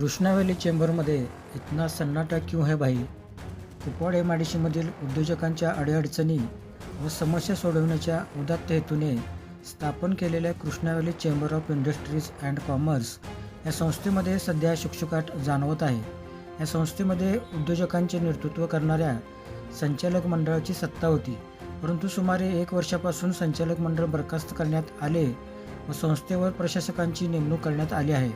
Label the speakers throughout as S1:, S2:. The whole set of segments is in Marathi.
S1: कृष्णा व्हॅली चेंबरमध्ये इतना सन्नाटा क्यों है भाई? कुपवाड एमआयडीसीमधील उद्योजकांच्या अडीअडचणी व समस्या सोडवण्याच्या उदात्त हेतूने स्थापन केलेल्या Krishna valley chamber of industries and commerce या संस्थेमध्ये सध्या शुकशुकाट जाणवत आहे. या संस्थेमध्ये उद्योजकांचे नेतृत्व करणाऱ्या संचालक मंडळाची सत्ता होती, परंतु सुमारे 1 वर्षापासून संचालक मंडळ बरखास्त करण्यात आले व संस्थेवर प्रशासकांची नेमणूक करण्यात आली आहे.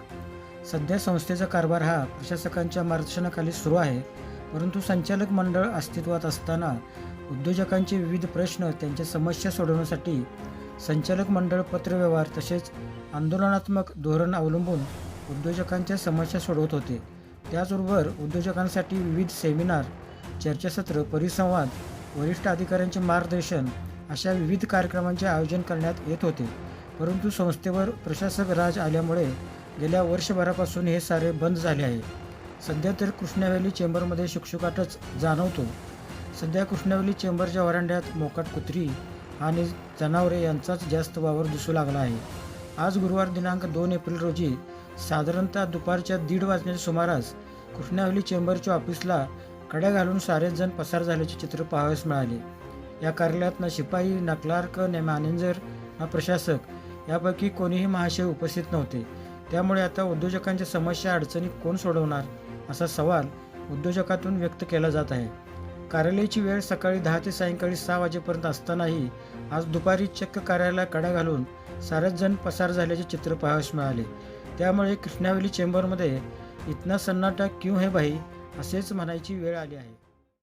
S1: सध्या संस्थेचा कारभार हा प्रशासकांच्या मार्गदर्शनाखाली सुरू आहे, परंतु संचालक मंडळ अस्तित्वात असताना उद्योजकांचे विविध प्रश्न त्यांच्या समस्या सोडवण्यासाठी संचालक मंडळ पत्रव्यवहार तसेच आंदोलनात्मक धोरण अवलंबून उद्योजकांच्या समस्या सोडवत होते. त्याचबरोबर उद्योजकांसाठी विविध सेमिनार, चर्चासत्र, परिसंवाद, वरिष्ठ अधिकाऱ्यांचे मार्गदर्शन अशा विविध कार्यक्रमांचे आयोजन करण्यात येत होते. परंतु संस्थेवर प्रशासक राज आल्यामुळे गेल्या वर्षभरापासून हे सारे बंद झाले आहे. सध्या तर कृष्णा व्हॅली चेंबरमध्ये शुकशुकाटच जाणवतो. सध्या कृष्णा व्हॅली चेंबरच्या वरांड्यात मोकाट कुत्री आणि जनावरे यांचाच जास्त वावर दिसू लागला आहे. आज गुरुवार दिनांक 2 एप्रिल रोजी साधारणतः दुपारच्या 1:30 वाजण्याच्या सुमारास कृष्णा व्हॅली चेंबरच्या ऑफिसला कड्या घालून सारेच जण पसार झाल्याचे चित्र पाहावयास मिळाले. या कार्यालयात ना शिपाई, ना क्लार्क, ना मॅनेजर, ना प्रशासक यापैकी कोणीही महाशय उपस्थित नव्हते. त्यामुळे आता उद्योजकांच्या समस्या अडचणी कोण सोडवणार असा सवाल उद्योजकातून व्यक्त केला जात आहे. कार्यालयाची वेळ सकाळी 10 ते सायंकाळी 6 वाजेपर्यंत असतानाही आज दुपारी चक्क कार्यालयाला कड्या घालून सारेच जण पसार झाल्याचे चित्र पाहावयास मिळाले. त्यामुळे कृष्णा व्हॅली चेंबरमध्ये इतना सन्नाटा क्यों है भाई असेच म्हणायची वेळ आली आहे.